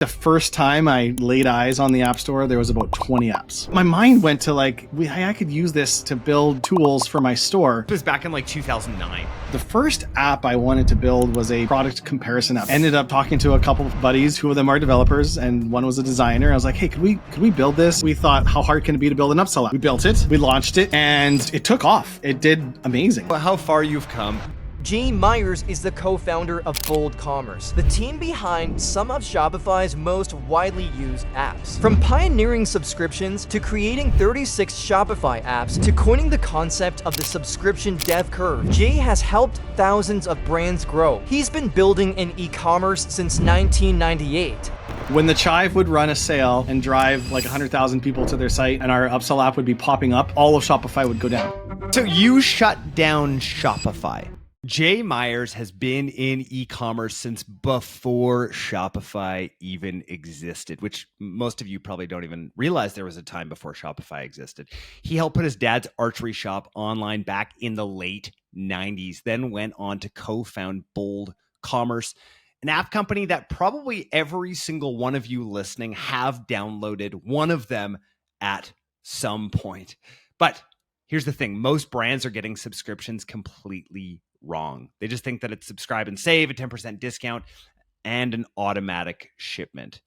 The first time I laid eyes on the App Store, there was about 20 apps. My mind went to like, I could use this to build tools for my store. It was back in like 2009. The first app I wanted to build was a product comparison app. Ended up talking to a couple of buddies, two of them are developers and one was a designer. I was like, hey, could we build this? We thought, how hard can it be to build an upsell app? We built it, we launched it, and it took off. It did amazing. How far you've come. Jay Myers is the co-founder of Bold Commerce, the team behind some of Shopify's most widely used apps. From pioneering subscriptions to creating 36 Shopify apps to coining the concept of the subscription death curve, Jay has helped thousands of brands grow. He's been building in e-commerce since 1998. When the Chive would run a sale and drive like 100,000 people to their site and our upsell app would be popping up, all of Shopify would go down. So you shut down Shopify. Jay Myers has been in e-commerce since before Shopify even existed, which most of you probably don't even realize there was a time before Shopify existed. He helped put his dad's archery shop online back in the late 90s, then went on to co-found Bold Commerce, an app company that probably every single one of you listening have downloaded one of them at some point. But here's the thing. Most brands are getting subscriptions completely wrong. They just think that it's subscribe and save, a 10% discount, and an automatic shipment.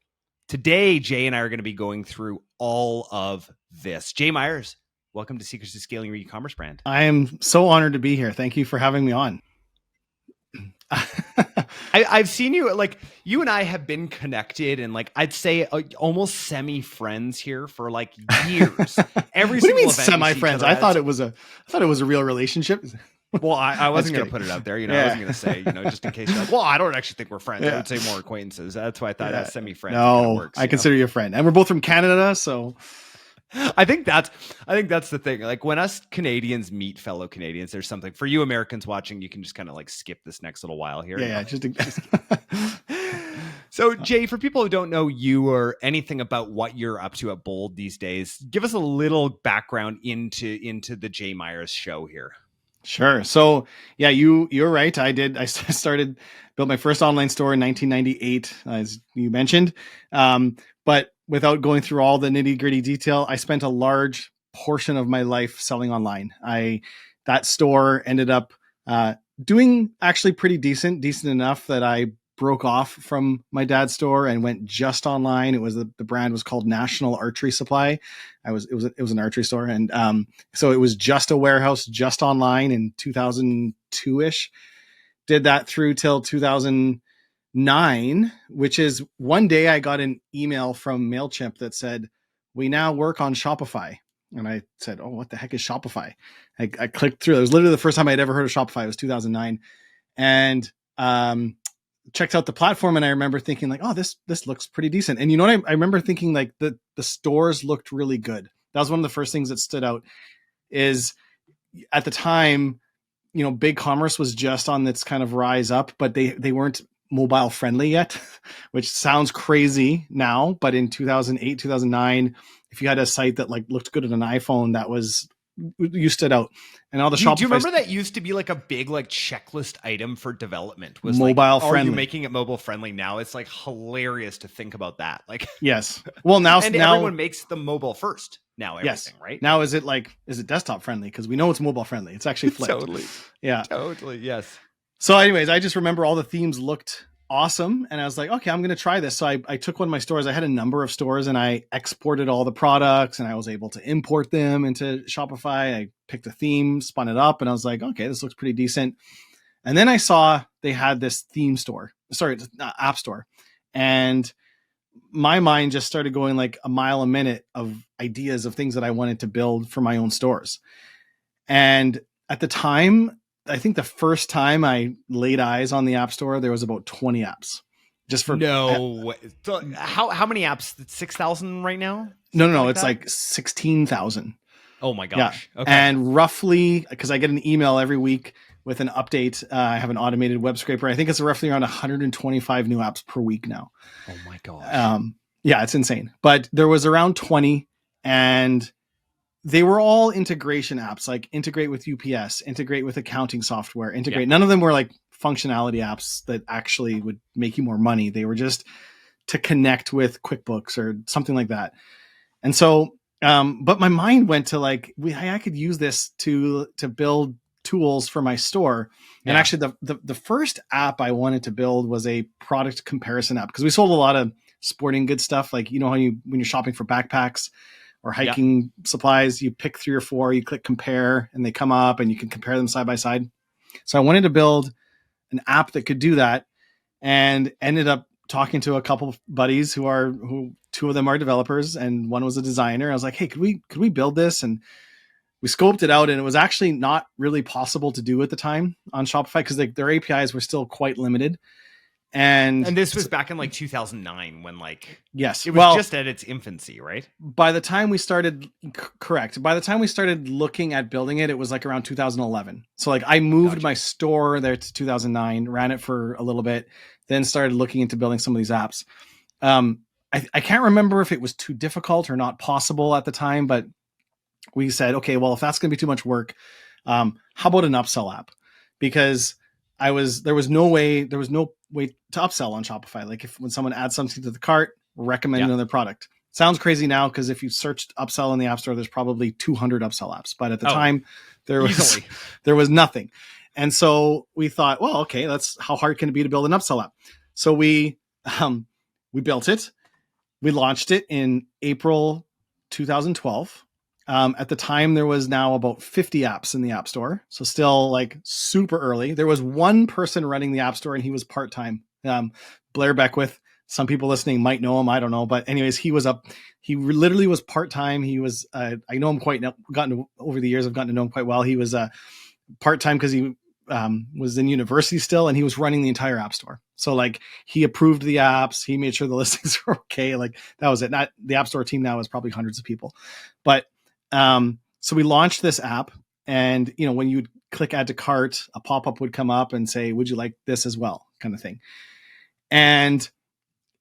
Today, Jay and I are going to be going through all of this. Jay Myers, welcome to Secrets to Scaling Your E-commerce Brand. I am so honored to be here. Thank you for having me on. I've seen you, like, you and I have been connected and, like, I'd say almost semi-friends here for like years. Every what do you mean event semi-friends? I thought it was a real relationship. Well, I wasn't going to put it out there, you know. I wasn't going to say, just in case you're like, well, I don't actually think we're friends. I would say more acquaintances. That's why I thought that semi-friends. No, works, I consider you a friend, and we're both from Canada, so I think that's the thing. Like when us Canadians meet fellow Canadians, there's something for you Americans watching. You can just kind of like skip this next little while here. Yeah, just. So, Jay, for people who don't know you or anything about what you're up to at Bold these days, give us a little background into the Jay Myers show here. Sure. So, yeah, you're right. I started built my first online store in 1998, as you mentioned. But without going through all the nitty gritty detail, I spent a large portion of my life selling online. That store ended up doing actually pretty decent enough that I broke off from my dad's store and went just online. It was the brand was called National Archery Supply. It was an archery store, and so it was just a warehouse, just online in 2002-ish. Did that through till 2009, which is one day I got an email from MailChimp that said, "We now work on Shopify." And I said, "Oh, what the heck is Shopify?" I clicked through. It was literally the first time I'd ever heard of Shopify. It was 2009, and checked out the platform, and I remember thinking like, oh, this looks pretty decent. And you know what? I remember thinking like the stores looked really good. That was one of the first things that stood out. Is at the time, big commerce was just on its kind of rise up, but they weren't mobile friendly yet, which sounds crazy now. But in 2008, 2009, if you had a site that like looked good on an iPhone, you stood out. And all the Shopify. Do you remember that used to be like a big like checklist item for development? Was mobile like, friendly. Are you making it mobile friendly now? It's like hilarious to think about that. Like yes. Well, now everyone makes the mobile first. Now everything, right? Now is it desktop friendly? Because we know it's mobile friendly. It's actually flipped. Totally. Yeah. Totally. Yes. So anyways, I just remember all the themes looked awesome. And I was like, okay, I'm going to try this. So I took one of my stores. I had a number of stores and I exported all the products and I was able to import them into Shopify. I picked a theme, spun it up, and I was like, okay, this looks pretty decent. And then I saw they had this app store. And my mind just started going like a mile a minute of ideas of things that I wanted to build for my own stores. And at the time, I think the first time I laid eyes on the App Store, there was about 20 apps. Just for no. So how many apps? 6,000 right now? No. It's like 16,000. Oh my gosh. Yeah. Okay. And roughly, because I get an email every week with an update, I have an automated web scraper. I think it's roughly around 125 new apps per week now. Oh my gosh. Yeah, it's insane. But there was around 20, and they were all integration apps, like integrate with UPS, integrate with accounting software, integrate. Yeah. None of them were like functionality apps that actually would make you more money. They were just to connect with QuickBooks or something like that. And so, but my mind went to like, I could use this to build tools for my store. And actually the first app I wanted to build was a product comparison app, because we sold a lot of sporting goods stuff. Like, you know how when you're shopping for backpacks or hiking supplies, you pick 3 or 4, you click compare, and they come up and you can compare them side by side. So I wanted to build an app that could do that, and ended up talking to a couple of buddies who 2 of them are developers and one was a designer. I was like, hey, could we build this? And we scoped it out, and it was actually not really possible to do at the time on Shopify, because their APIs were still quite limited. And this was back in like 2009 when yes, it was just at its infancy, right? By the time we started, correct. By the time we started looking at building it, it was like around 2011. So like I moved my store there to 2009, ran it for a little bit, then started looking into building some of these apps. I can't remember if it was too difficult or not possible at the time, but we said, okay, well, if that's going to be too much work, how about an upsell app? Because there was no way to upsell on Shopify. Like when someone adds something to the cart, recommend another product. Sounds crazy now, because if you searched upsell in the App Store, there's probably 200 upsell apps. But at the time, there was nothing. And so we thought, well, okay, how hard can it be to build an upsell app? So we built it. We launched it in April 2012. At the time, there was now about 50 apps in the App Store. So still like super early. There was one person running the App Store, and he was part-time. Blair Beckwith. Some people listening might know him. I don't know. But anyways, he literally was part-time. He was, I know him over the years, I've gotten to know him quite well. He was part-time because he was in university still, and he was running the entire App Store. So like he approved the apps, he made sure the listings were okay. Like that was it. Not the App Store team now is probably hundreds of people, but so we launched this app, and when you would click add to cart, a pop-up would come up and say, would you like this as well, kind of thing. And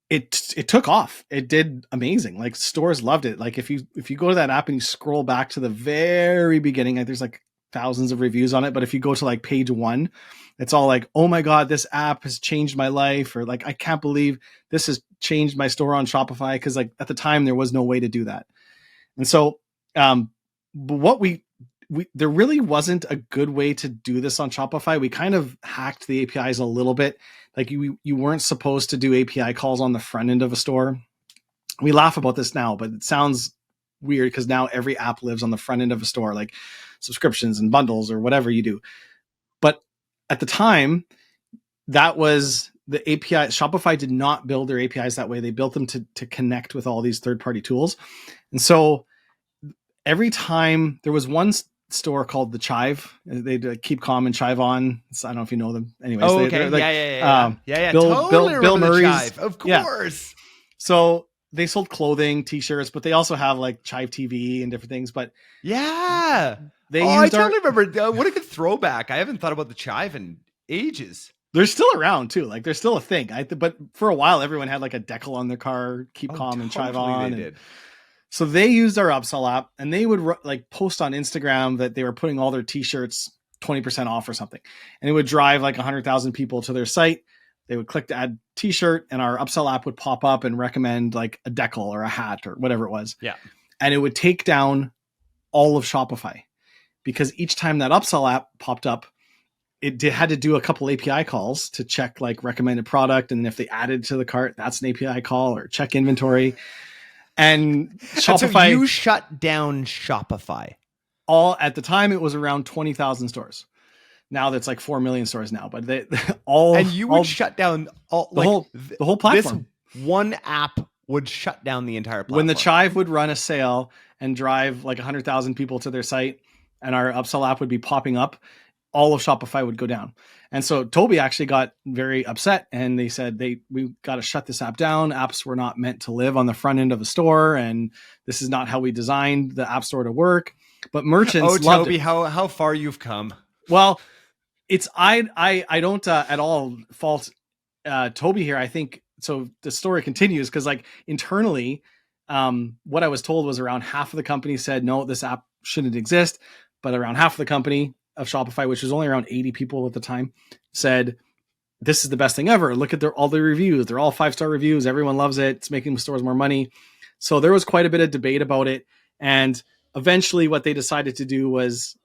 it took off. It did amazing. Like stores loved it. Like if you go to that app and you scroll back to the very beginning, there's like thousands of reviews on it. But if you go to like page 1, it's all like, oh my God, this app has changed my life. Or like, I can't believe this has changed my store on Shopify. Cause like at the time there was no way to do that. And so, but there really wasn't a good way to do this on Shopify. We kind of hacked the APIs a little bit. Like you weren't supposed to do API calls on the front end of a store. We laugh about this now, but it sounds weird because now every app lives on the front end of a store, like subscriptions and bundles or whatever you do. But at the time, that was the API. Shopify did not build their APIs that way. They built them to connect with all these third-party tools. And so every time there was one store called the Chive, they keep calm and Chive on. I don't know if you know them. Anyways, okay. Yeah. Bill Murray's, of course. Yeah. So they sold clothing, t-shirts, but they also have like Chive TV and different things. But yeah, I totally remember. What a good throwback. I haven't thought about the Chive in ages. They're still around too. Like they're still a thing. But for a while, everyone had like a decal on their car, keep calm and Chive on. They did. So they used our upsell app, and they would like post on Instagram that they were putting all their t-shirts 20% off or something. And it would drive like 100,000 people to their site. They would click to add t-shirt, and our upsell app would pop up and recommend like a decal or a hat or whatever it was. Yeah. And it would take down all of Shopify, because each time that upsell app popped up, it had to do a couple API calls to check like recommended product. And if they added to the cart, that's an API call, or check inventory. And Shopify, and so you shut down Shopify. At the time, it was around 20,000 stores. Now that's like 4 million stores now, but would shut down the whole platform. This one app would shut down the entire platform. When the Chive would run a sale and drive like 100,000 people to their site, and our upsell app would be popping up, all of Shopify would go down. And so Toby actually got very upset, and they said we got to shut this app down. Apps were not meant to live on the front end of a store, and this is not how we designed the App Store to work. But merchants loved Toby, it. how far you've come. Well, it's I don't at all fault Toby here. I think so. The story continues because like internally, what I was told was around half of the company said no, this app shouldn't exist, but around half of the company of Shopify, which was only around 80 people at the time, said this is the best thing ever. Look at all the reviews. They're all 5-star reviews. Everyone loves it. It's making the stores more money. So there was quite a bit of debate about it. And eventually what they decided to do was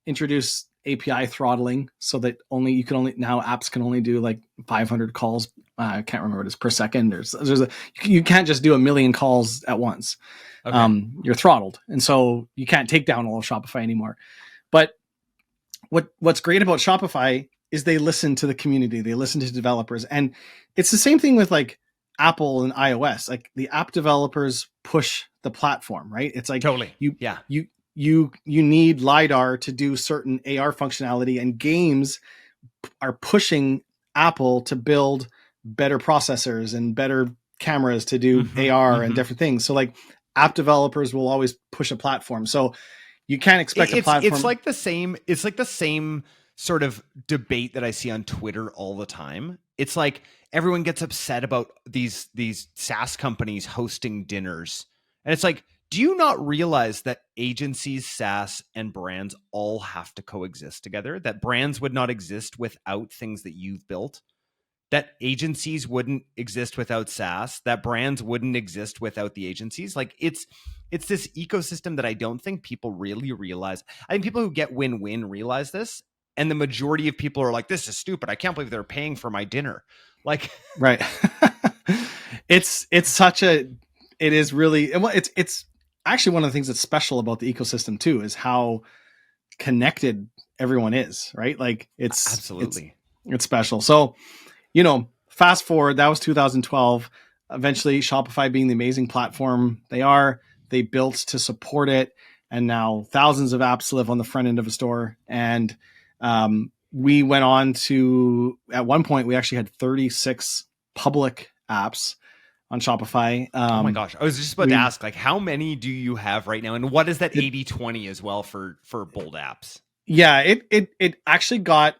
introduce API throttling so that now apps can only do like 500 calls. I can't remember what it is per second. You can't just do 1 million calls at once. Okay. You're throttled. And so you can't take down all of Shopify anymore. But what's great about Shopify is they listen to the community. They listen to developers. And it's the same thing with like Apple and iOS. Like the app developers push the platform, right? It's like totally. You need LiDAR to do certain AR functionality, and games are pushing Apple to build better processors and better cameras to do AR and different things. So like app developers will always push a platform. So you can't expect a platform. It's like the same sort of debate that I see on Twitter all the time. It's like everyone gets upset about these SaaS companies hosting dinners. And it's like, do you not realize that agencies, SaaS, and brands all have to coexist together? That brands would not exist without things that you've built? That agencies wouldn't exist without SaaS? That brands wouldn't exist without the agencies? Like it's this ecosystem that I don't think people really realize. I think people who get win-win realize this. And the majority of people are like, this is stupid. I can't believe they're paying for my dinner. Like, right. It's actually one of the things that's special about the ecosystem too, is how connected everyone is, right? Like it's absolutely, it's special. So, fast forward, that was 2012. Eventually Shopify being the amazing platform they built to support it. And now thousands of apps live on the front end of a store. And, we went on to, at one point, we actually had 36 public apps on Shopify. Oh my gosh. I was just about to ask, like, how many do you have right now? And what is that 80-20 as well for bold apps? Yeah, it actually got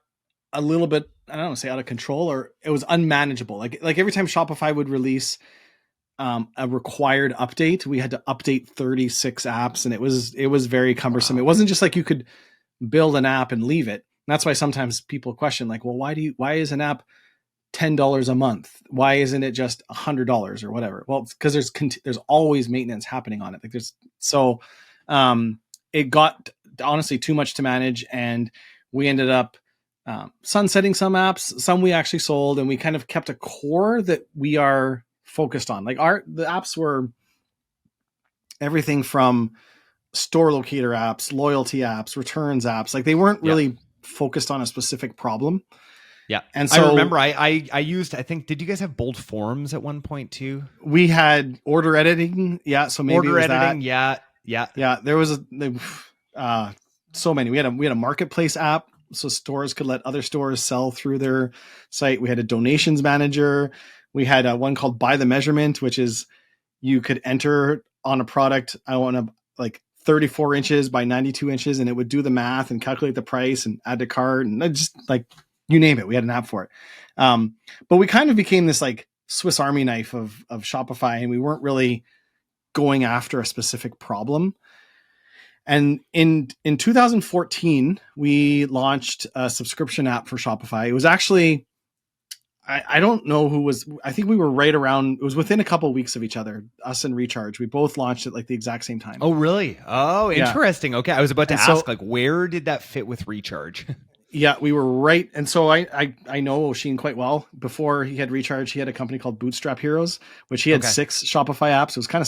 a little bit, I don't want to say out of control, or it was unmanageable. Like every time Shopify would release a required update, we had to update 36 apps, and it was very cumbersome. Wow. It wasn't just like you could build an app and leave it. And that's why sometimes people question, like, well, why is an app $10 a month? Why isn't it just $100 or whatever? Well, it's because there's always maintenance happening on it. Like it got honestly too much to manage, and we ended up sunsetting some apps. Some we actually sold, and we kind of kept a core that we are focused on. Like the apps were everything from store locator apps, loyalty apps, returns apps. Like they weren't really focused on a specific problem. Yeah. And so I remember I used, I think, did you guys have bold forms at one point too? We had order editing. Yeah. So maybe order it was editing. that. Yeah. There was so many. We had a marketplace app, so stores could let other stores sell through their site. We had a donations manager. We had one called By the Measurement, which is you could enter on a product, I want to like 34 inches by 92 inches, and it would do the math and calculate the price and add to cart, and just like you name it, we had an app for it. But we kind of became this like Swiss Army knife of Shopify, and we weren't really going after a specific problem. And in 2014, we launched a subscription app for Shopify. It was actually, I don't know who was, I think we were right around, it was within a couple of weeks of each other, us and Recharge. We both launched at like the exact same time. Oh, really? Oh, interesting. Yeah. Okay. I was about to ask, like, where did that fit with Recharge? Yeah, we were right. And so I know Oisin quite well. Before he had Recharge, he had a company called Bootstrap Heroes, which he had 6 Shopify apps. It was kind of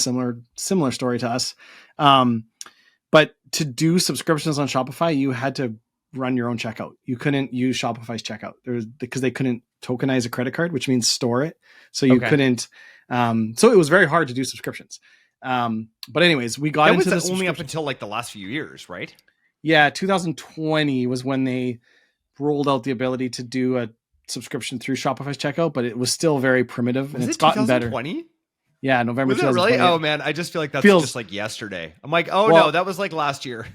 similar story to us. But to do subscriptions on Shopify, you had to run your own checkout. You couldn't use Shopify's checkout because they couldn't tokenize a credit card, which means store it. So you couldn't. So it was very hard to do subscriptions. But anyways, we got into this only up until like the last few years, right? Yeah, 2020 was when they rolled out the ability to do a subscription through Shopify's checkout, but it was still very primitive, and it's gotten better. 2020? Yeah, November 2020. Really? Oh man, I just feel like that's just like yesterday. I'm like, no, that was like last year.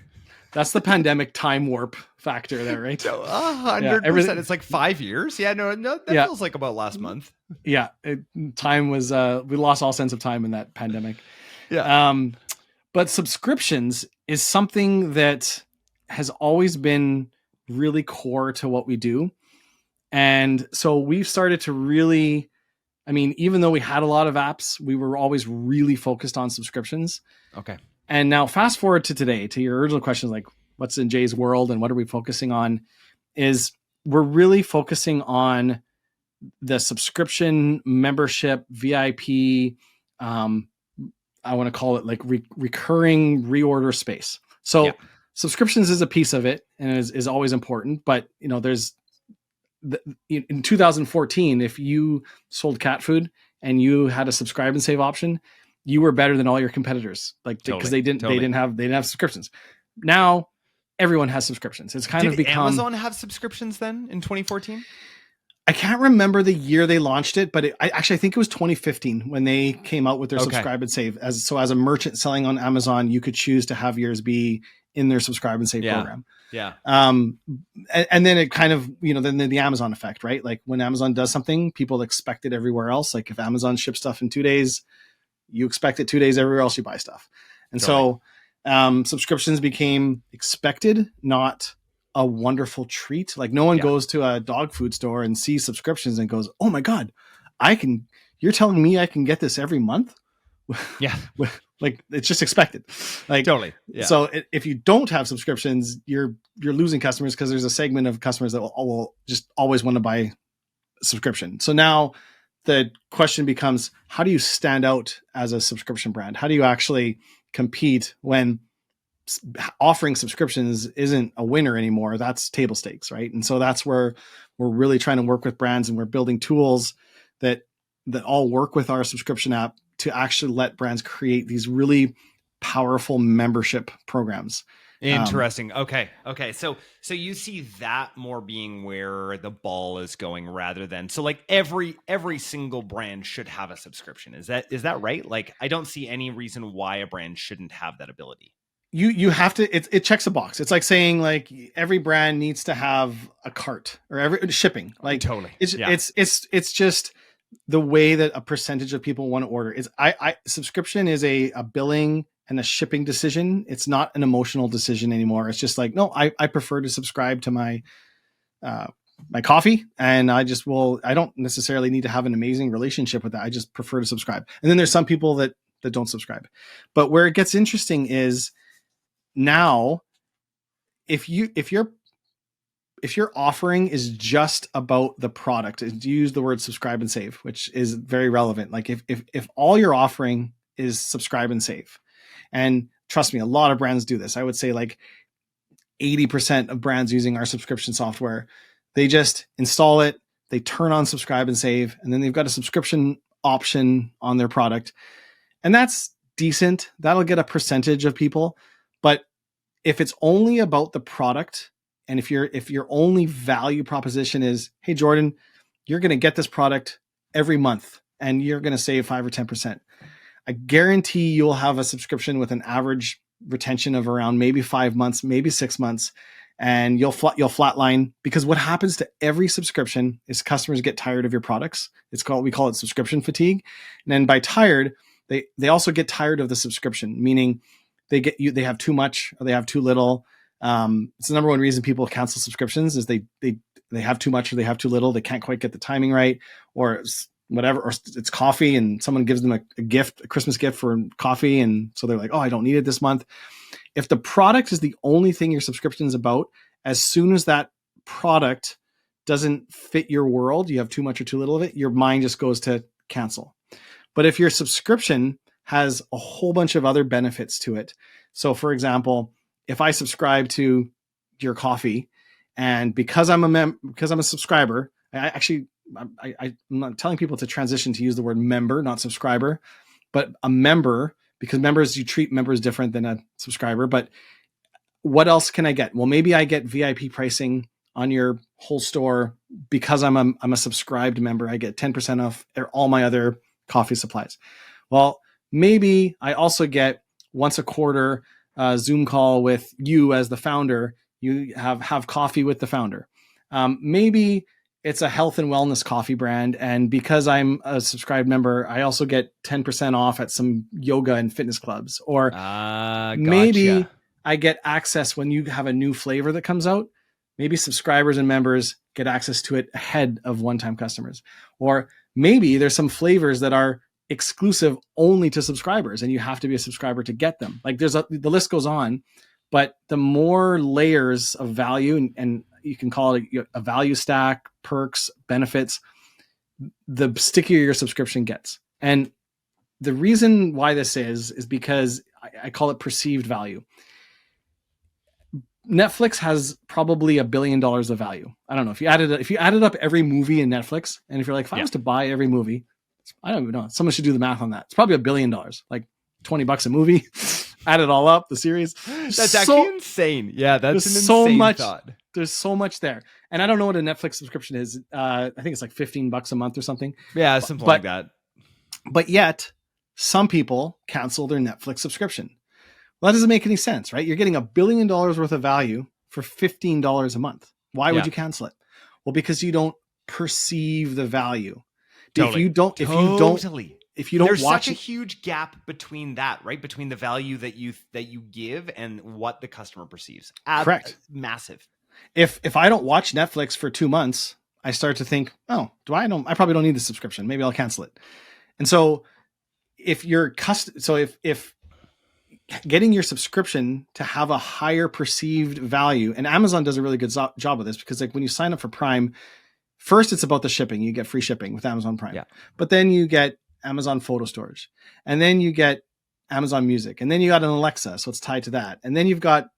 That's the pandemic time warp factor there, right? 100%. It's like 5 years. Yeah, no, that feels like about last month. Yeah, time was we lost all sense of time in that pandemic. Yeah. But subscriptions is something that has always been really core to what we do. And so we've started to really, I mean, even though we had a lot of apps, we were always really focused on subscriptions. Okay. And now fast forward to today, to your original question, like what's in Jay's world and what are we focusing on, is we're really focusing on the subscription membership VIP. I want to call it like recurring reorder space. So subscriptions is a piece of it and is always important, but there's in 2014, if you sold cat food and you had a subscribe and save option, you were better than all your competitors, like because they didn't have subscriptions. Now everyone has subscriptions. It's kind of become. Amazon have subscriptions then in 2014? I can't remember the year they launched it, but I think it was 2015 when they came out with their subscribe and save. As a merchant selling on Amazon, you could choose to have yours be in their subscribe and save program. Yeah. And then it kind of, then the Amazon effect, right? Like when Amazon does something, people expect it everywhere else. Like if Amazon ships stuff in 2 days, you expect it 2 days everywhere else you buy stuff. And so subscriptions became expected, not a wonderful treat. Like no one goes to a dog food store and sees subscriptions and goes, oh my God, you're telling me I can get this every month? Yeah. Like it's just expected. Like totally. Yeah. So if you don't have subscriptions, you're losing customers because there's a segment of customers that will just always want to buy a subscription. So now the question becomes, how do you stand out as a subscription brand? How do you actually compete when offering subscriptions isn't a winner anymore? That's table stakes, right? And so that's where we're really trying to work with brands, and we're building tools that all work with our subscription app to actually let brands create these really powerful membership programs. Interesting. Okay. So you see that more being where the ball is going rather than, so like every single brand should have a subscription. Is that right? Like I don't see any reason why a brand shouldn't have that ability. You have to, it checks a box. It's like saying like every brand needs to have a cart or every shipping. Like totally. It's just the way that a percentage of people want to order. Is subscription is a billing and a shipping decision. It's not an emotional decision anymore. It's just like, no, I prefer to subscribe to my coffee, and I don't necessarily need to have an amazing relationship with that. I just prefer to subscribe. And then there's some people that don't subscribe. But where it gets interesting is now, if your offering is just about the product, you use the word subscribe and save, which is very relevant. Like if all your offering is subscribe and save, and trust me, a lot of brands do this. I would say like 80% of brands using our subscription software, they just install it, they turn on subscribe and save, and then they've got a subscription option on their product. And that's decent. That'll get a percentage of people. But if it's only about the product, and if your only value proposition is, hey, Jordan, you're going to get this product every month and you're going to save 5 or 10%, I guarantee you'll have a subscription with an average retention of around maybe 5 months, maybe 6 months, and you'll flatline, because what happens to every subscription is customers get tired of your products. We call it subscription fatigue. And then by tired, they also get tired of the subscription, meaning they have too much or they have too little. It's the number one reason people cancel subscriptions is they have too much or they have too little. They can't quite get the timing right, or whatever, or it's coffee and someone gives them a Christmas gift for coffee. And so they're like, oh, I don't need it this month. If the product is the only thing your subscription is about, as soon as that product doesn't fit your world, you have too much or too little of it, your mind just goes to cancel. But if your subscription has a whole bunch of other benefits to it. So for example, if I subscribe to your coffee, and because I'm a subscriber, I'm not telling people to transition to use the word member, not subscriber, but a member, because you treat members different than a subscriber. But what else can I get? Well, maybe I get VIP pricing on your whole store because I'm a subscribed member. I get 10% off all my other coffee supplies. Well, maybe I also get once a quarter Zoom call with you as the founder. You have coffee with the founder. Maybe it's a health and wellness coffee brand, and because I'm a subscribed member, I also get 10% off at some yoga and fitness clubs. Or maybe I get access when you have a new flavor that comes out. Maybe subscribers and members get access to it ahead of one-time customers. Or maybe there's some flavors that are exclusive only to subscribers and you have to be a subscriber to get them. Like the list goes on, but the more layers of value, and you can call it a value stack, perks, benefits, the stickier your subscription gets. And the reason why this is because I call it perceived value. Netflix has probably $1 billion of value. I don't know if you added up every movie in Netflix, and if you're like, if I was to buy every movie, I don't even know. Someone should do the math on that. It's probably $1 billion, like $20 a movie. Add it all up, the series. That's actually insane. Yeah, that's an insane thought. There's so much there, and I don't know what a Netflix subscription is. I think it's like $15 a month or something. Yeah, something like that. But yet, some people cancel their Netflix subscription. Well, that doesn't make any sense, right? You're getting $1 billion worth of value for $15 a month. Why would you cancel it? Well, because you don't perceive the value. Totally. If you don't There's watch such a huge gap between that, right? Between the value that you give and what the customer perceives. Correct. Massive. If I don't watch Netflix for 2 months, I start to think, I probably don't need the subscription. Maybe I'll cancel it. And so if getting your subscription to have a higher perceived value, and Amazon does a really good job of this, because like when you sign up for Prime, first it's about the shipping. You get free shipping with Amazon Prime, but then you get Amazon photo storage, and then you get Amazon Music, and then you got an Alexa, so it's tied to that, and then you've got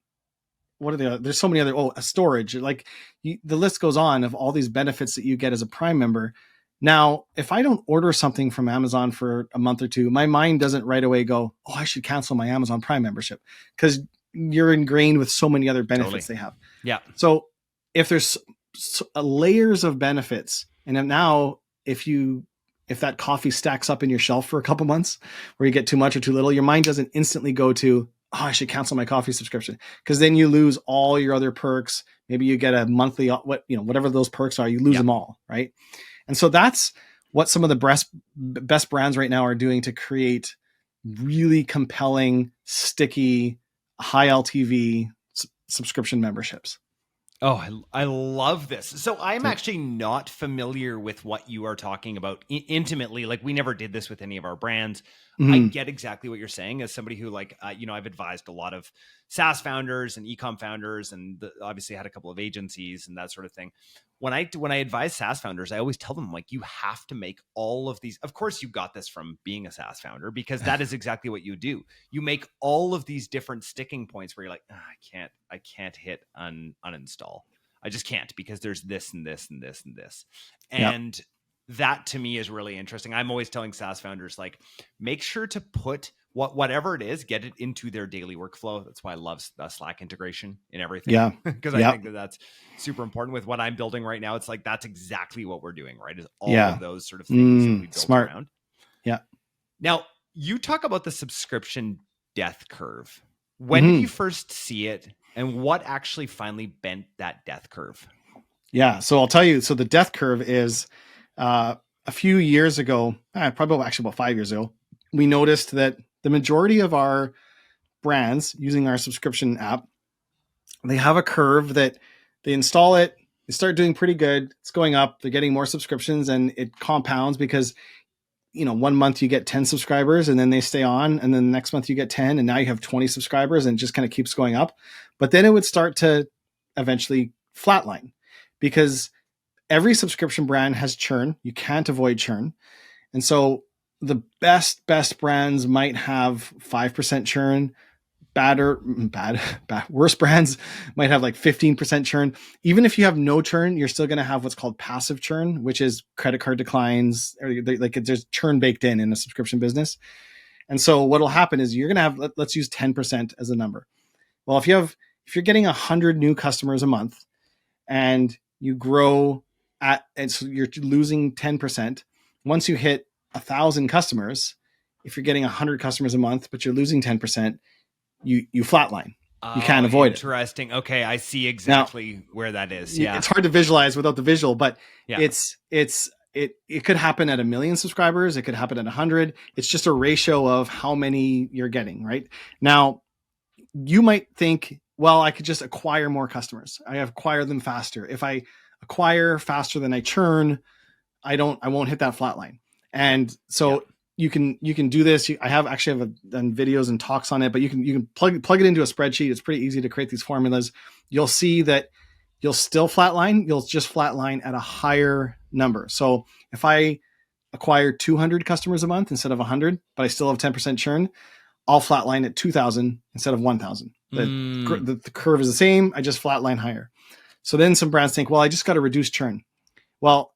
there's so many other a storage, like the list goes on of all these benefits that you get as a Prime member. Now, if I don't order something from Amazon for a month or two, my mind doesn't right away go, I should cancel my Amazon Prime membership, because you're ingrained with so many other benefits they have. Yeah. So if there's layers of benefits, and now if that coffee stacks up in your shelf for a couple months where you get too much or too little, your mind doesn't instantly go to, I should cancel my coffee subscription, because then you lose all your other perks. Maybe you get a monthly, whatever those perks are, you lose them all, right? And so that's what some of the best brands right now are doing to create really compelling, sticky, high LTV subscription memberships. Oh, I love this. So I'm actually not familiar with what you are talking about intimately. Like, we never did this with any of our brands. Mm-hmm. I get exactly what you're saying as somebody who I've advised a lot of SaaS founders and e-com founders, and obviously had a couple of agencies and that sort of thing. When I advise SaaS founders, I always tell them, like, you have to make all of these. Of course, you got this from being a SaaS founder, because that is exactly what you do. You make all of these different sticking points where you're like, I can't hit uninstall. I just can't, because there's this and this and this and this. And that to me is really interesting. I'm always telling SaaS founders, like, make sure to put whatever it is, get it into their daily workflow. That's why I love Slack integration in everything. Yeah. Because I think that's super important with what I'm building right now. It's like, that's exactly what we're doing, right? Is all of those sort of things that we built around. Yeah. Now, you talk about the subscription death curve. When did you first see it, and what actually finally bent that death curve? Yeah. So I'll tell you, so the death curve is a few years ago, probably actually about 5 years ago, we noticed that the majority of our brands using our subscription app, they have a curve that they install it, they start doing pretty good. It's going up. They're getting more subscriptions, and it compounds because, 1 month you get 10 subscribers and then they stay on. And then the next month you get 10 and now you have 20 subscribers, and it just kind of keeps going up. But then it would start to eventually flatline, because every subscription brand has churn. You can't avoid churn. And so the best brands might have 5% churn. Worse brands might have like 15% churn. Even if you have no churn, you're still going to have what's called passive churn, which is credit card declines, or like there's churn baked in a subscription business. And so what'll happen is you're going to have, let's use 10% as a number. Well, if you're getting 100 new customers a month and you grow and so you're losing 10%, once you hit 1,000 customers, if you're getting 100 customers a month, but you're losing 10%, you flatline. You can't avoid it. Interesting. Okay, I see exactly where that is. Yeah, it's hard to visualize without the visual, but it could happen at 1 million subscribers. It could happen at 100. It's just a ratio of how many you're getting. Right now, you might think, well, I could just acquire more customers. I acquire them faster if I acquire faster than I churn, I won't hit that flat line. And so you can do this. I have done videos and talks on it, but you can plug it into a spreadsheet. It's pretty easy to create these formulas. You'll see that you'll still flatline. You'll just flatline at a higher number. So if I acquire 200 customers a month instead of 100, but I still have 10% churn, I'll flatline at 2,000 instead of 1,000. The curve is the same. I just flatline higher. So then some brands think, well, I just got to reduce churn. Well,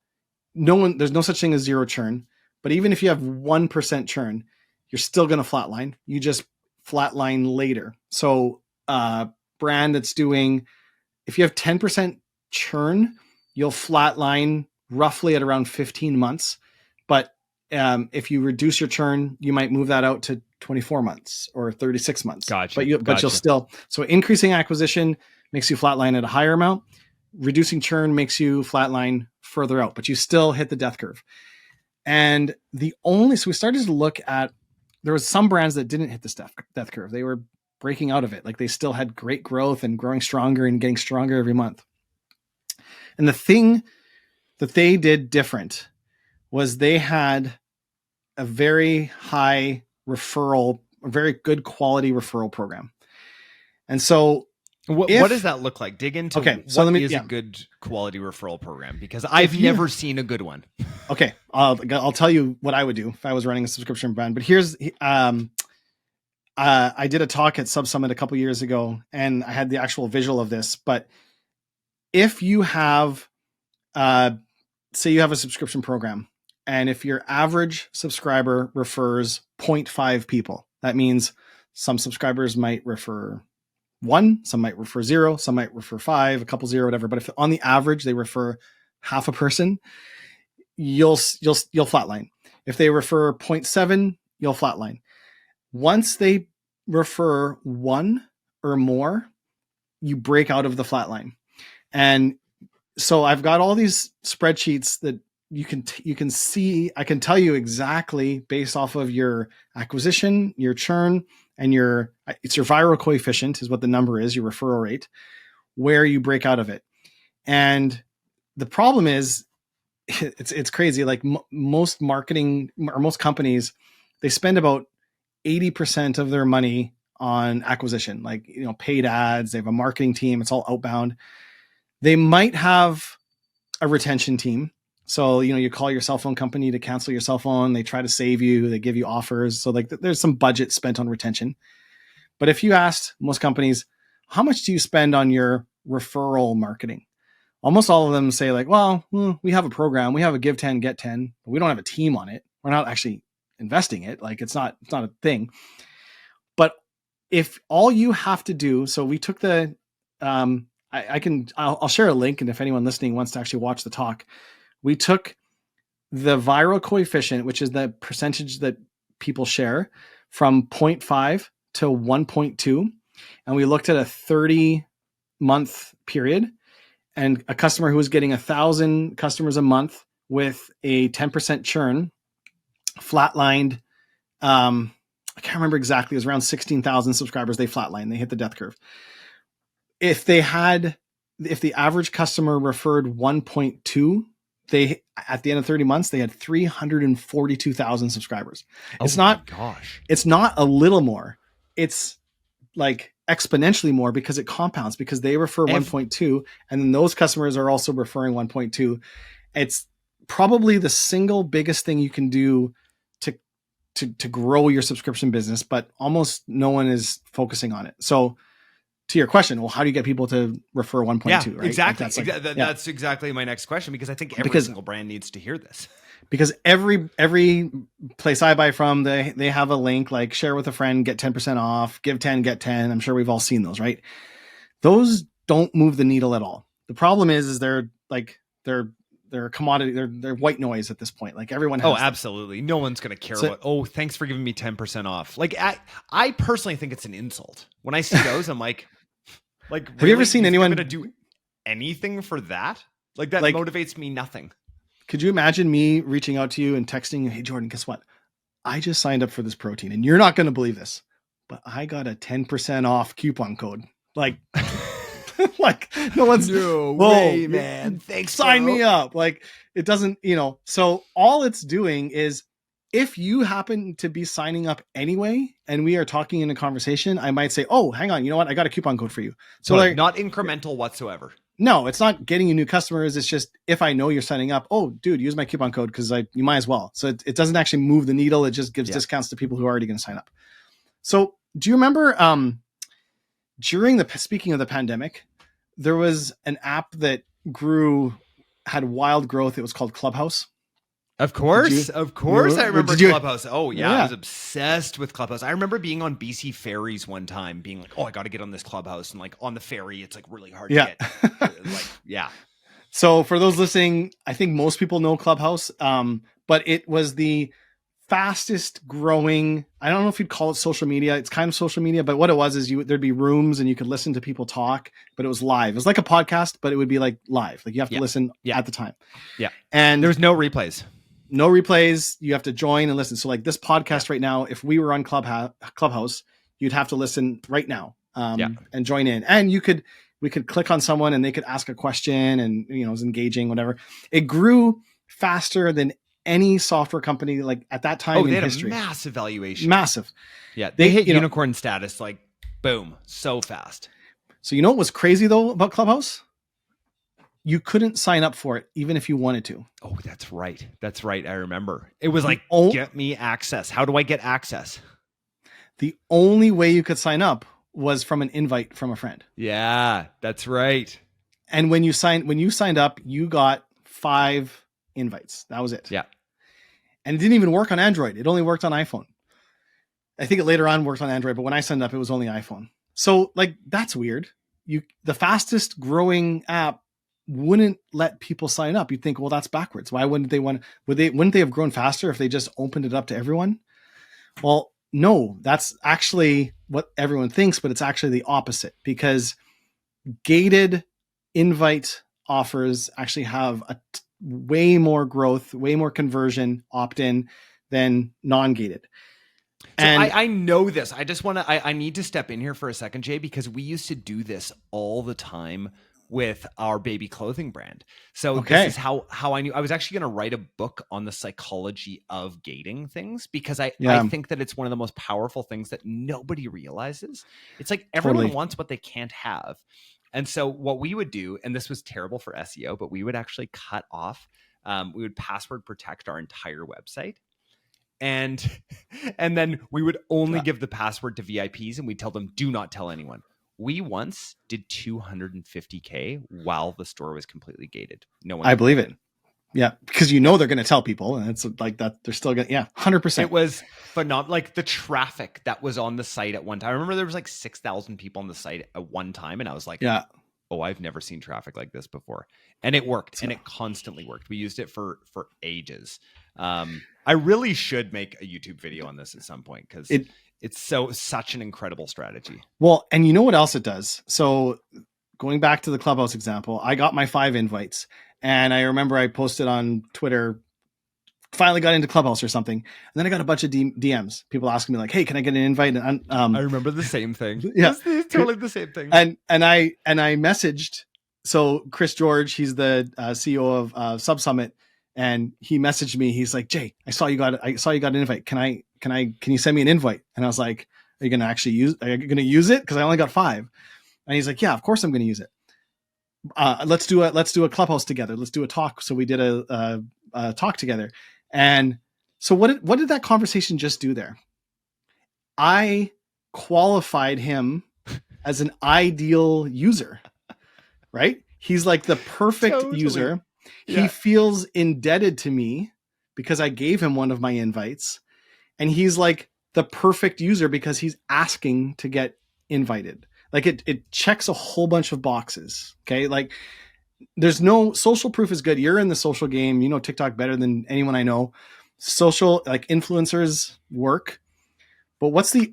there's no such thing as zero churn. But even if you have 1% churn, you're still going to flatline. You just flatline later. So brand that's doing, if you have 10% churn, you'll flatline roughly at around 15 months. But if you reduce your churn, you might move that out to 24 months or 36 months. Gotcha. But you'll still, so increasing acquisition makes you flatline at a higher amount. Reducing churn makes you flatline further out, but you still hit the death curve. And so we started to look at, there was some brands that didn't hit this death curve. They were breaking out of it. Like they still had great growth and growing stronger and getting stronger every month. And the thing that they did different was they had a very high referral, a very good quality referral program. And so what does that look like? Dig into what is a good quality referral program, because I've never seen a good one. Okay. I'll tell you what I would do if I was running a subscription brand, but here's, I did a talk at Sub Summit a couple years ago and I had the actual visual of this, but if you have, say you have a subscription program, and if your average subscriber refers 0.5 people, that means some subscribers might refer 1, some might refer 0, some might refer 5, a couple 0, whatever. But if on the average they refer half a person, you'll flatline. If they refer 0.7, you'll flatline. Once they refer 1 or more, you break out of the flatline. And so I've got all these spreadsheets that you can see. I can tell you exactly based off of your acquisition, your churn, and it's your viral coefficient is what the number is, your referral rate, where you break out of it. And the problem is, it's crazy. Like most marketing or most companies, they spend about 80% of their money on acquisition, like, paid ads. They have a marketing team. It's all outbound. They might have a retention team. So, you call your cell phone company to cancel your cell phone. They try to save you. They give you offers. So like there's some budget spent on retention. But if you asked most companies, how much do you spend on your referral marketing? Almost all of them say like, well, we have a program. We have a give 10, get 10, but we don't have a team on it. We're not actually investing it. Like it's not a thing. But if all you have to do, so we took the, I'll share a link. And if anyone listening wants to actually watch the talk, we took the viral coefficient, which is the percentage that people share, from 0.5 to 1.2. And we looked at a 30-month period, and a customer who was getting 1,000 customers a month with a 10% churn flatlined. I can't remember exactly. It was around 16,000 subscribers. They flatlined. They hit the death curve. If the average customer referred 1.2, at the end of 30 months, they had 342,000 subscribers. It's not a little more. It's like exponentially more because it compounds, because they refer 1.2 and then those customers are also referring 1.2. It's probably the single biggest thing you can do to grow your subscription business, but almost no one is focusing on it. So to your question, well, how do you get people to refer 1.2? Yeah, right? exactly. That's exactly my next question, because I think every single brand needs to hear this. Because every place I buy from, they have a link like share with a friend, get 10% off, give 10, get 10. I'm sure we've all seen those, right? Those don't move the needle at all. The problem is they're a commodity. They're white noise at this point. Like everyone has. Oh, absolutely. No one's going to care about, thanks for giving me 10% off. Like I personally think it's an insult. When I see those, I'm like, have you ever seen anyone going to do anything for that? Like that motivates me nothing. Could you imagine me reaching out to you and texting you, hey, Jordan, guess what? I just signed up for this protein and you're not going to believe this, but I got a 10% off coupon code. Like, Like no one's way, man. Thanks, sign bro. me up. Like it doesn't, so all it's doing is if you happen to be signing up anyway, and we are talking in a conversation, I might say, oh, hang on, you know what? I got a coupon code for you. So like not incremental whatsoever. No, it's not getting you new customers. It's just if I know you're signing up, oh, dude, use my coupon code because you might as well. So it doesn't actually move the needle. It just gives discounts to people who are already going to sign up. So do you remember speaking of the pandemic, there was an app that had wild growth. It was called Clubhouse. Of course. I remember Clubhouse. Oh yeah, I was obsessed with Clubhouse. I remember being on BC ferries one time, being like, "Oh, I got to get on this Clubhouse," and like on the ferry, it's like really hard to get. So for those listening, I think most people know Clubhouse, but it was the fastest growing. I don't know if you'd call it social media. It's kind of social media, but what it was is there'd be rooms and you could listen to people talk, but it was live. It was like a podcast, but it would be like live. Like you have to listen at the time. Yeah, and there was no replays. No replays. You have to join and listen. So like this podcast right now, if we were on Clubhouse, you'd have to listen right now and join in. And we could click on someone and they could ask a question and, it was engaging, whatever. It grew faster than any software company like at that time in history. A massive valuation. Massive. Yeah. They hit unicorn status like boom, so fast. So you know what was crazy though about Clubhouse? You couldn't sign up for it even if you wanted to. Oh, that's right. I remember. It was like, get me access. How do I get access? The only way you could sign up was from an invite from a friend. Yeah, that's right. And when you signed up, you got 5 invites. That was it. Yeah. And it didn't even work on Android. It only worked on iPhone. I think it later on worked on Android, but when I signed up, it was only iPhone. So like, that's weird. The fastest growing app wouldn't let people sign up. You'd think, well, that's backwards. Why wouldn't they wouldn't they have grown faster if they just opened it up to everyone? Well, no, that's actually what everyone thinks, but it's actually the opposite because gated invite offers actually have way more growth, way more conversion opt-in than non-gated. So I know this. I just want to, I need to step in here for a second, Jay, because we used to do this all the time with our baby clothing brand. So this is how I knew. I was actually going to write a book on the psychology of gating things because I think that it's one of the most powerful things that nobody realizes. It's like everyone wants what they can't have. And so what we would do, and this was terrible for SEO, but we would actually cut off, we would password protect our entire website. And then we would only give the password to VIPs and we'd tell them, do not tell anyone. We once did 250K while the store was completely gated. No one. I believe it. Yeah, because they're going to tell people, and it's like that. They're still going. Yeah, 100%. It was phenomenal. Like the traffic that was on the site at one time. I remember there was like 6,000 people on the site at one time, and I was like, oh, I've never seen traffic like this before. And it worked, and it constantly worked. We used it for ages. I really should make a YouTube video on this at some point because it's such an incredible strategy. Well, and you know what else it does? So going back to the Clubhouse example, I got my 5 invites and I remember I posted on Twitter, finally got into Clubhouse or something. And then I got a bunch of DMs, people asking me like, hey, can I get an invite? And I remember the same thing. Yeah. It's totally the same thing. And I messaged, so Chris George, he's the CEO of Sub Summit. And he messaged me. He's like, Jay, I saw you got an invite. Can you send me an invite? And I was like, are you going to use it? Cause I only got 5. And he's like, yeah, of course I'm going to use it. Let's do a Clubhouse together. Let's do a talk. So we did a talk together. And so what did that conversation just do there? I qualified him as an ideal user, right? He's like the perfect user. Yeah. He feels indebted to me because I gave him one of my invites, and he's like the perfect user because he's asking to get invited. Like it checks a whole bunch of boxes. Okay. Like there's no social proof is good. You're in the social game. You know TikTok better than anyone I know. Social, like influencers work, but what's the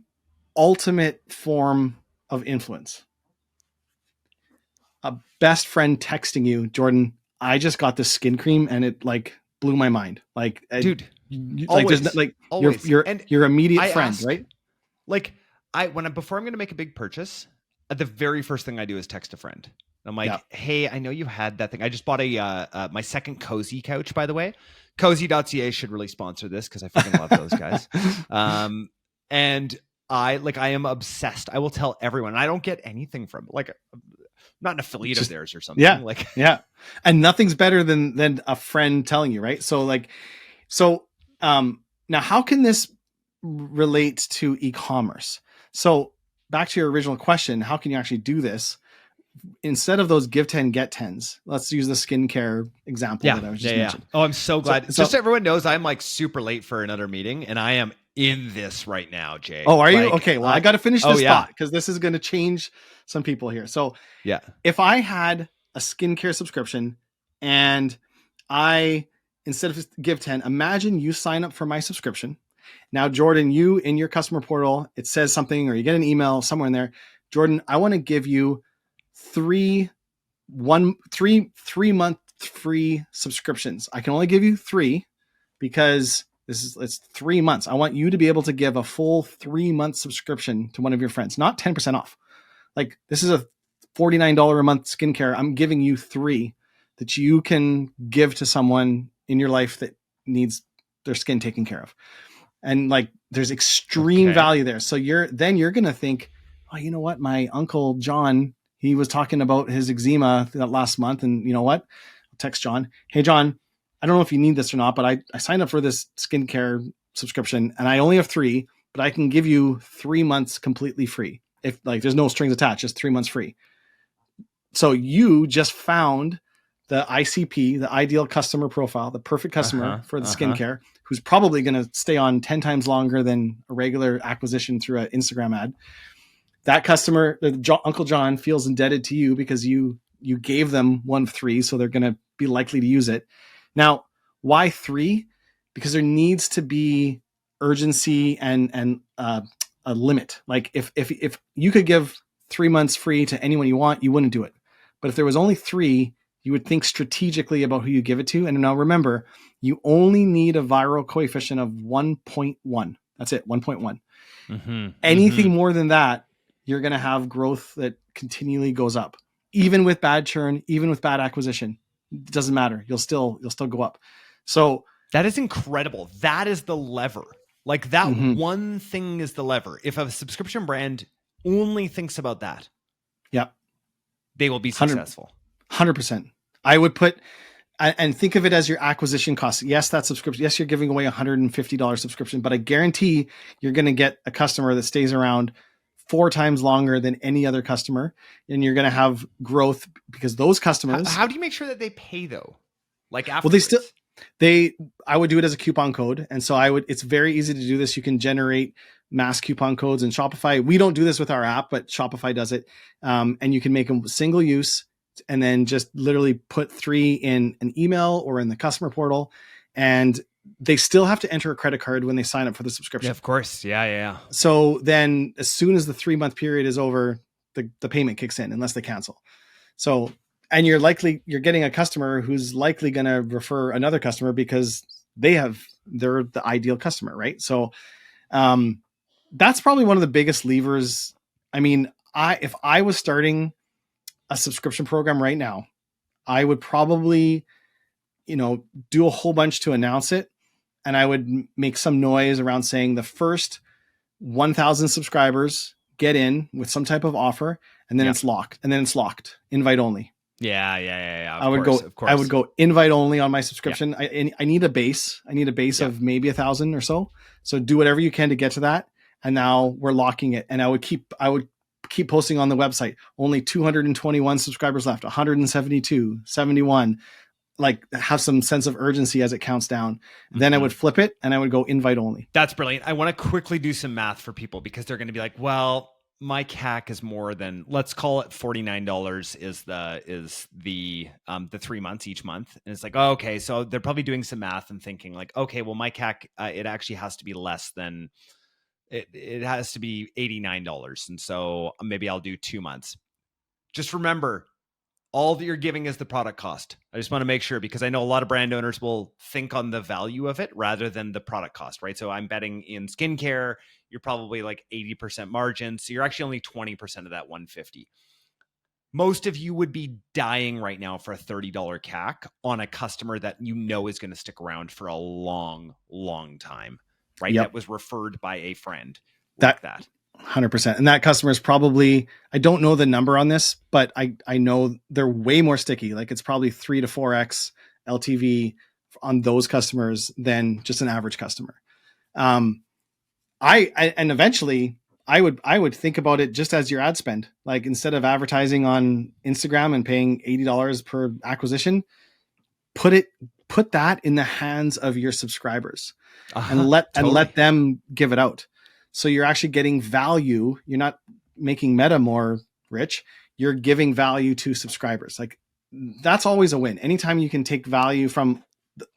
ultimate form of influence? A best friend texting you, Jordan, I just got this skin cream and it like blew my mind. Like, dude, like there's like your immediate friend, right? Like before I'm going to make a big purchase, the very first thing I do is text a friend. I'm like, Yeah. hey, I know you had that thing. I just bought my second Cozy couch, by the way. Cozy.ca should really sponsor this because I freaking love those guys. And I am obsessed. I will tell everyone. And I don't get anything from it. Like, I'm not an affiliate of theirs or something. Yeah. Like, yeah. And nothing's better than a friend telling you, right? So now how can this relate to e-commerce? So back to your original question, how can you actually do this? Instead of those give 10, get 10s, let's use the skincare example that I was just mentioned. Oh, I'm so glad. So just so everyone knows, I'm like super late for another meeting and I am in this right now, Jay. Oh, are you? Okay. Well, I got to finish this yeah. thought because this is going to change some people here. So yeah, if I had a skincare subscription and instead of give 10, imagine you sign up for my subscription. Now, Jordan, you in your customer portal, it says something, or you get an email somewhere in there. Jordan, I want to give you 3 month free subscriptions. I can only give you 3 because it's 3 months. I want you to be able to give a full 3-month subscription to one of your friends, not 10% off. Like, this is a $49 a month skincare. I'm giving you 3 that you can give to someone in your life that needs their skin taken care of. And like, there's extreme value there. So you're going to think, oh, you know what? My uncle John, he was talking about his eczema that last month. And you know what? I'll text John. Hey, John, I don't know if you need this or not, but I signed up for this skincare subscription and I only have 3, but I can give you 3 months completely free. If like, there's no strings attached, just 3 months free. So you just found the ICP, the ideal customer profile, the perfect customer for the skincare, who's probably going to stay on 10 times longer than a regular acquisition through an Instagram ad. That customer, Uncle John, feels indebted to you because you gave them 1 of 3, so they're going to be likely to use it. Now, why 3? Because there needs to be urgency and a limit. Like if you could give 3 months free to anyone you want, you wouldn't do it. But if there was only 3, you would think strategically about who you give it to. And now remember, you only need a viral coefficient of 1.1. That's it, 1.1. Anything more than that, you're going to have growth that continually goes up. Even with bad churn, even with bad acquisition, it doesn't matter. You'll still go up. So that is incredible. That is the lever. Like that one thing is the lever. If a subscription brand only thinks about that, they will be successful. 100%. I would put, and think of it as your acquisition cost. Yes, that subscription. Yes, you're giving away $150 subscription, but I guarantee you're going to get a customer that stays around 4 times longer than any other customer. And you're going to have growth because those customers. How do you make sure that they pay though? Like afterwards? Well, I would do it as a coupon code. And so it's very easy to do this. You can generate mass coupon codes in Shopify. We don't do this with our app, but Shopify does it. And you can make them single use and then just literally put 3 in an email or in the customer portal. And they still have to enter a credit card when they sign up for the subscription. Yeah, of course. Yeah. So then as soon as the 3-month period is over, the payment kicks in unless they cancel. So, and you're getting a customer who's likely going to refer another customer because they're the ideal customer, right? So that's probably one of the biggest levers. I mean, if I was starting a subscription program right now, I would probably, do a whole bunch to announce it. And I would make some noise around saying the first 1,000 subscribers get in with some type of offer, and then it's locked. And then it's locked, invite only. Yeah. I would go invite only on my subscription. Yeah. I need a base. I need a base of maybe 1,000 or so. So do whatever you can to get to that. And now we're locking it. And I would keep posting on the website. Only 221 subscribers left, 172, 71. Like, have some sense of urgency as it counts down. Then I would flip it and I would go invite only. That's brilliant. I want to quickly do some math for people because they're going to be like, well, my CAC is more than, let's call it $49 is the 3 months each month. And it's like, oh, okay. So they're probably doing some math and thinking like, okay, well, my CAC, it actually has to be less than, it has to be $89. And so maybe I'll do 2 months. Just remember, all that you're giving is the product cost. I just want to make sure, because I know a lot of brand owners will think on the value of it rather than the product cost, right? So I'm betting in skincare, you're probably like 80% margin. So you're actually only 20% of that 150. Most of you would be dying right now for a $30 CAC on a customer that you know is going to stick around for a long, long time, right? Yep. That was referred by a friend That like that. 100%. And that customer is probably, I don't know the number on this, but I know they're way more sticky. Like it's probably 3 to 4x LTV on those customers than just an average customer. And eventually I would think about it just as your ad spend. Like instead of advertising on Instagram and paying $80 per acquisition, put that in the hands of your subscribers and let them give it out. So you're actually getting value. You're not making Meta more rich. You're giving value to subscribers. Like that's always a win. Anytime you can take value from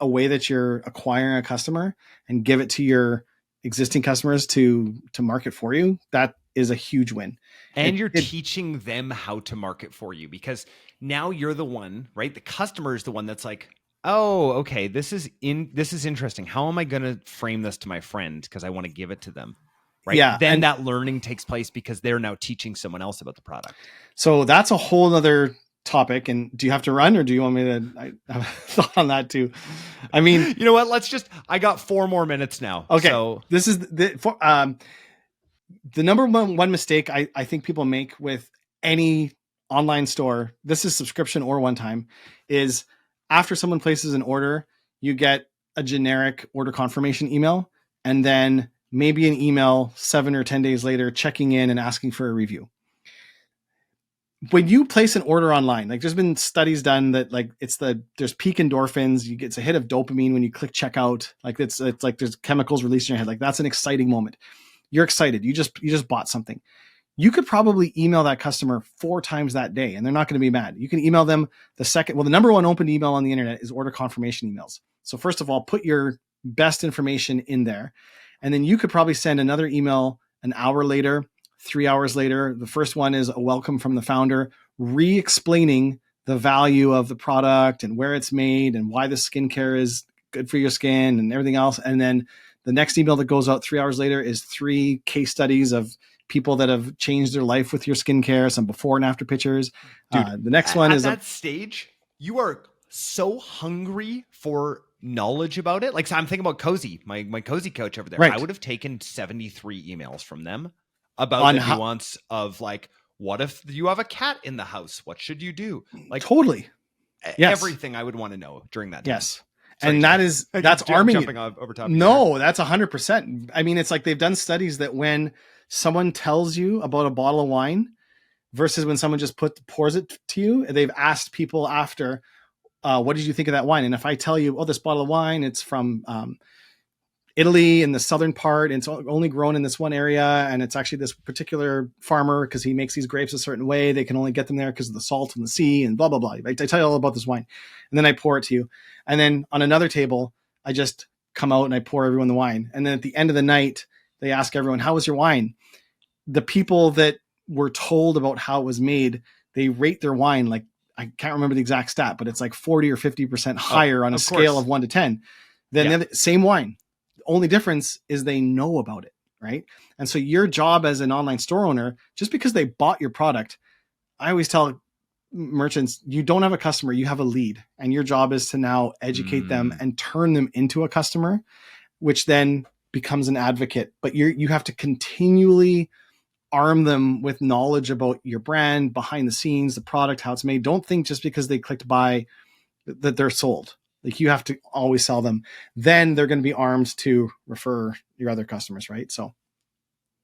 a way that you're acquiring a customer and give it to your existing customers to market for you, that is a huge win. And you're teaching them how to market for you, because now you're the one, right? The customer is the one that's like, oh, okay, this is interesting. How am I going to frame this to my friend? Because I want to give it to them. Right. Yeah. Then that learning takes place because they're now teaching someone else about the product. So that's a whole other topic. And do you have to run, or do you want me to? I have a thought on that too. I mean, you know what? I got 4 more minutes now. Okay. So this is the number one mistake I think people make with any online store, this is subscription or one time, is after someone places an order, you get a generic order confirmation email, and then maybe an email 7 or 10 days later checking in and asking for a review. When you place an order online, like there's been studies done that like there's peak endorphins, it's a hit of dopamine when you click checkout. Like it's like there's chemicals released in your head. Like that's an exciting moment. You're excited. You just bought something. You could probably email that customer 4 times that day and they're not going to be mad. You can email them the number one open email on the internet is order confirmation emails. So first of all, put your best information in there. And then you could probably send another email an hour later, 3 hours later. The first one is a welcome from the founder, re-explaining the value of the product and where it's made and why the skincare is good for your skin and everything else. And then the next email that goes out 3 hours later is 3 case studies of people that have changed their life with your skincare, some before and after pictures. Dude, the next one is at that stage, you are so hungry for knowledge about it. Like, so I'm thinking about Cozy, my Cozy coach over there. Right. I would have taken 73 emails from them about the nuance of like, what if you have a cat in the house? What should you do? Like totally. Yes. Everything I would want to know during that time. Yes. Sorry, and that's arming you. Over top no, that's 100%. I mean, it's like they've done studies that when someone tells you about a bottle of wine versus when someone just pours it to you, they've asked people after, what did you think of that wine? And if I tell you, oh, this bottle of wine, it's from Italy in the southern part, and it's only grown in this one area, and it's actually this particular farmer because he makes these grapes a certain way. They can only get them there because of the salt in the sea and blah, blah, blah. I tell you all about this wine. And then I pour it to you. And then on another table, I just come out and I pour everyone the wine. And then at the end of the night, they ask everyone, how was your wine? The people that were told about how it was made, they rate their wine like, I can't remember the exact stat, but it's like 40 or 50% higher on a scale of 1 to 10 than the same wine. The only difference is they know about it, right? And so your job as an online store owner, just because they bought your product, I always tell merchants, you don't have a customer, you have a lead. And your job is to now educate them and turn them into a customer, which then becomes an advocate. But you have to continually arm them with knowledge about your brand, behind the scenes, the product, how it's made. Don't think just because they clicked buy that they're sold. Like you have to always sell them. Then they're going to be armed to refer your other customers, right? So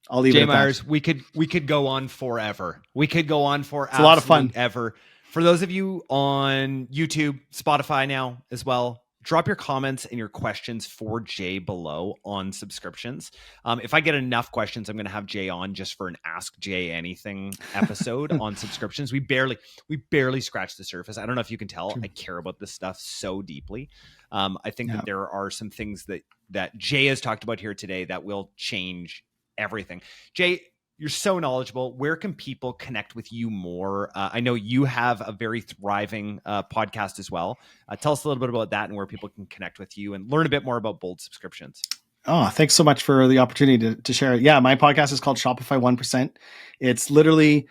I'll leave it at Myers, that. we could go on forever. We could go on for it's a lot of fun ever. For those of you on YouTube, Spotify now as well, drop your comments and your questions for Jay below on subscriptions. If I get enough questions, I'm going to have Jay on just for an Ask Jay Anything episode on subscriptions. We barely scratched the surface. I don't know if you can tell. I care about this stuff so deeply. I think that there are some things that Jay has talked about here today that will change everything. Jay, you're so knowledgeable. Where can people connect with you more? I know you have a very thriving podcast as well. Tell us a little bit about that and where people can connect with you and learn a bit more about Bold subscriptions. Oh, thanks so much for the opportunity to share it. Yeah, my podcast is called Shopify 1%. It's literally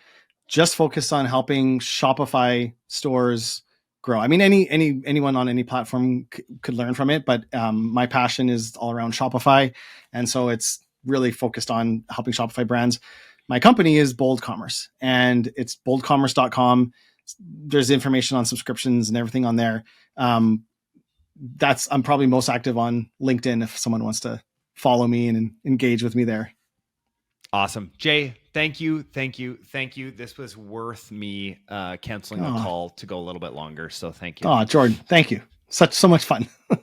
just focused on helping Shopify stores grow. I mean, anyone on any platform could learn from it, but my passion is all around Shopify. And so it's really focused on helping Shopify brands. My company is Bold Commerce, and it's boldcommerce.com. There's information on subscriptions and everything on there. I'm probably most active on LinkedIn if someone wants to follow me and engage with me there. Awesome. Jay, thank you. This was worth me canceling the call to go a little bit longer. So thank you. Oh, Jordan, thank you. So much fun.